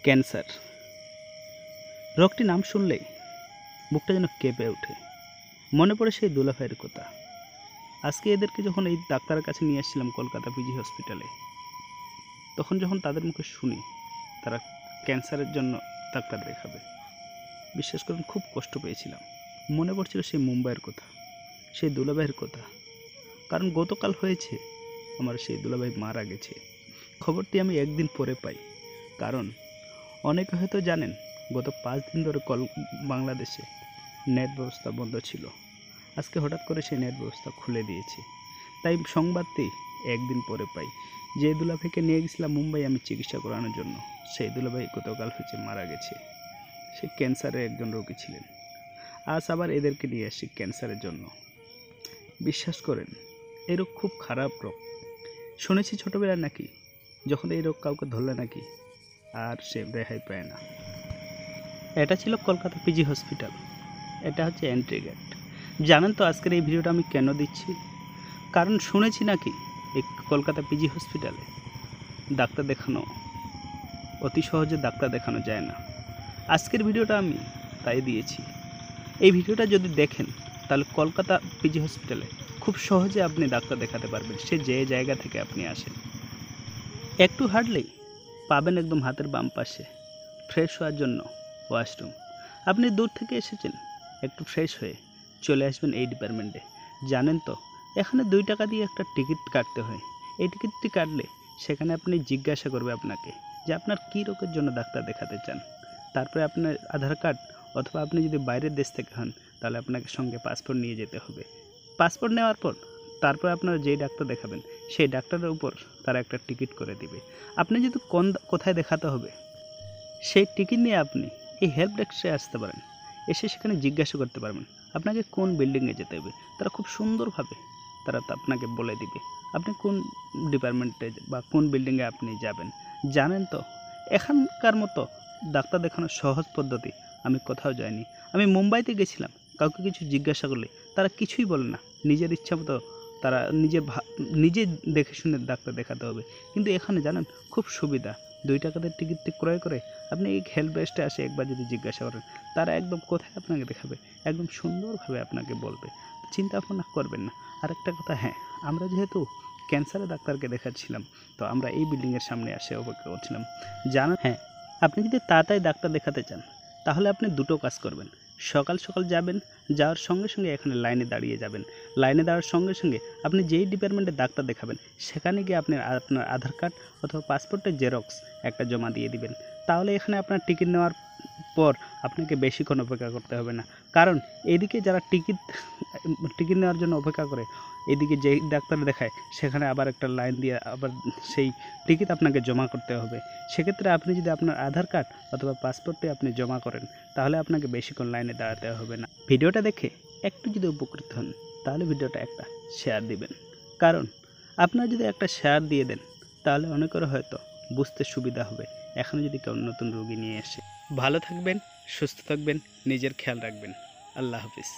Cancer রোগটি নাম শুনলেই বুকটা যেন কেঁপে ওঠে। মনে পড়ে সেই দুলাভাইয়ের কথা। আজকে এদেরকে যখন এই ডাক্তারের কাছে নিয়ে আসছিলাম কলকাতা পিজি হসপিটালে, তখন যখন তাদের মুখে শুনি তারা ক্যান্সারের জন্য ডাক্তার দেখাবে, বিশ্বাস করুন খুব কষ্ট পেয়েছিলাম। মনে পড়ছিল সেই মুম্বাইয়ের কথা, সেই দুলাভাইয়ের কথা। কারণ গতকাল হয়েছে আমার সেই দুলাভাই মারা গেছে। খবরটি আমি একদিন পরে পাই। কারণ অনেকে হয়তো জানেন, গত 5 দিন ধরে বাংলাদেশে নেট ব্যবস্থা বন্ধ ছিল। আজকে হঠাৎ করে সেই নেট ব্যবস্থা খুলে দিয়েছে। তাই সংবাদটি একদিন পরে পাই যে দুলাভাইকে নিয়ে গেছিলাম মুম্বাই আমি চিকিৎসা করানোর জন্য, সেই দুলাভাই গতকাল হচ্ছে মারা গেছে। সে ক্যান্সারের একজন রোগী ছিলেন। আজ আবার এদেরকে নিয়ে আসি ক্যান্সারের জন্য। বিশ্বাস করেন এই রোগ খুব খারাপ রোগ। শুনেছি ছোটোবেলায় নাকি যখন এই রোগ কাউকে ধরলে নাকি আর সে রেহাই পায় না। এটা ছিল কলকাতা পিজি হসপিটাল। এটা হচ্ছে এন্ট্রি গেট। জানেন তো আজকের এই ভিডিওটা আমি কেন দিচ্ছি? কারণ শুনেছি নাকি এই কলকাতা পিজি হসপিটালে ডাক্তার দেখানো অতি সহজে ডাক্তার দেখানো যায় না। আজকের ভিডিওটা আমি তাই দিয়েছি। এই ভিডিওটা যদি দেখেন তাহলে কলকাতা পিজি হসপিটালে খুব সহজে আপনি ডাক্তার দেখাতে পারবেন, সে যে জায়গা থেকে আপনি আসেন। একটু হাঁটলেই পাবেন একদম হাতের বাম পাশে ফ্রেশ হওয়ার জন্য ওয়াশরুম। আপনি দূর থেকে এসেছেন, একটু ফ্রেশ হয়ে চলে আসবেন এই ডিপার্টমেন্টে। জানেন তো এখানে 2 টাকা দিয়ে একটা টিকিট কাটতে হয়। এই টিকিটটি কাটলে সেখানে আপনি জিজ্ঞাসা করবে আপনাকে যে আপনার কী রোগের জন্য ডাক্তার দেখাতে চান। তারপরে আপনার আধার কার্ড, অথবা আপনি যদি বাইরের দেশ থেকে হন তাহলে আপনাকে সঙ্গে পাসপোর্ট নিয়ে যেতে হবে। পাসপোর্ট নেওয়ার পর তারপর আপনারা যেই ডাক্তার দেখাবেন সেই ডাক্তারের উপর তারা একটা টিকিট করে দিবে। আপনি যদি কোথায় দেখাতে হবে সেই টিকিট নিয়ে আপনি এই হেল্প ডেস্কে আসতে পারেন। এসে সেখানে জিজ্ঞাসা করতে পারবেন আপনাকে কোন বিল্ডিংয়ে যেতে হবে। তারা খুব সুন্দরভাবে তারা আপনাকে বলে দিবে আপনি কোন ডিপার্টমেন্টে বা কোন বিল্ডিংয়ে আপনি যাবেন। জানেন তো এখানকার মতো ডাক্তার দেখানোর সহজ পদ্ধতি আমি কোথাও যাইনি। আমি মুম্বাইতে গেছিলাম, কাউকে কিছু জিজ্ঞাসা করলে তারা কিছুই বলে না, নিজের ইচ্ছা মতো তারা নিজে দেখে শুনে ডাক্তার দেখাতে হবে। কিন্তু এখানে জানেন খুব সুবিধা। 2 টাকাতে টিকিটটি ক্রয় করে আপনি এই হেল্প ডেস্কে আসে একবার যদি জিজ্ঞাসা করেন, তারা একদম কোথায় আপনাকে দেখাবে একদম সুন্দরভাবে আপনাকে বলবে। চিন্তা ভাবনা করবেন না। আরেকটা কথা, হ্যাঁ, আমরা যেহেতু ক্যান্সারের ডাক্তারকে দেখাচ্ছিলাম, তো আমরা এই বিল্ডিংয়ের সামনে আসে অপেক্ষা করছিলাম। জানেন, হ্যাঁ, আপনি যদি তাড়াতাড়ি ডাক্তার দেখাতে চান তাহলে আপনি 2টো কাজ করবেন। সকাল সকাল যাবেন, যাওয়ার সঙ্গে সঙ্গে এখানে লাইনে দাঁড়িয়ে যাবেন। লাইনে দাঁড়ার সঙ্গে সঙ্গে আপনি যেই ডিপার্টমেন্টে ডাক্তার দেখাবেন সেখানে গিয়ে আপনার আধার কার্ড অথবা পাসপোর্টের জেরক্স একটা জমা দিয়ে দিবেন। তাহলে এখানে আপনার টিকিট নেওয়ার পর আপনাকে বেশিক্ষণ অপেক্ষা করতে হবে না। কারণ এদিকে যারা টিকিট নেওয়ার জন্য অপেক্ষা করে, এদিকে যেই ডাক্তার দেখায় সেখানে আবার একটা লাইন দিয়ে আবার সেই টিকিট আপনাকে জমা করতে হবে। সেক্ষেত্রে আপনি যদি আপনার আধার কার্ড অথবা পাসপোর্টটি আপনি জমা করেন তাহলে আপনাকে বেশিক্ষণ লাইনে দাঁড়াতে হবে না। ভিডিওটা দেখে একটু যদি উপকৃত হন তাহলে ভিডিওটা একটা শেয়ার দিবেন। কারণ আপনারা যদি একটা শেয়ার দিয়ে দেন তাহলে অনেকেরও হয়তো বুঝতে সুবিধা হবে এখানে যদি কেউ নতুন রোগী নিয়ে আসে। ভালো থাকবেন, সুস্থ থাকবেন, নিজের খেয়াল রাখবেন। আল্লাহ হাফিজ।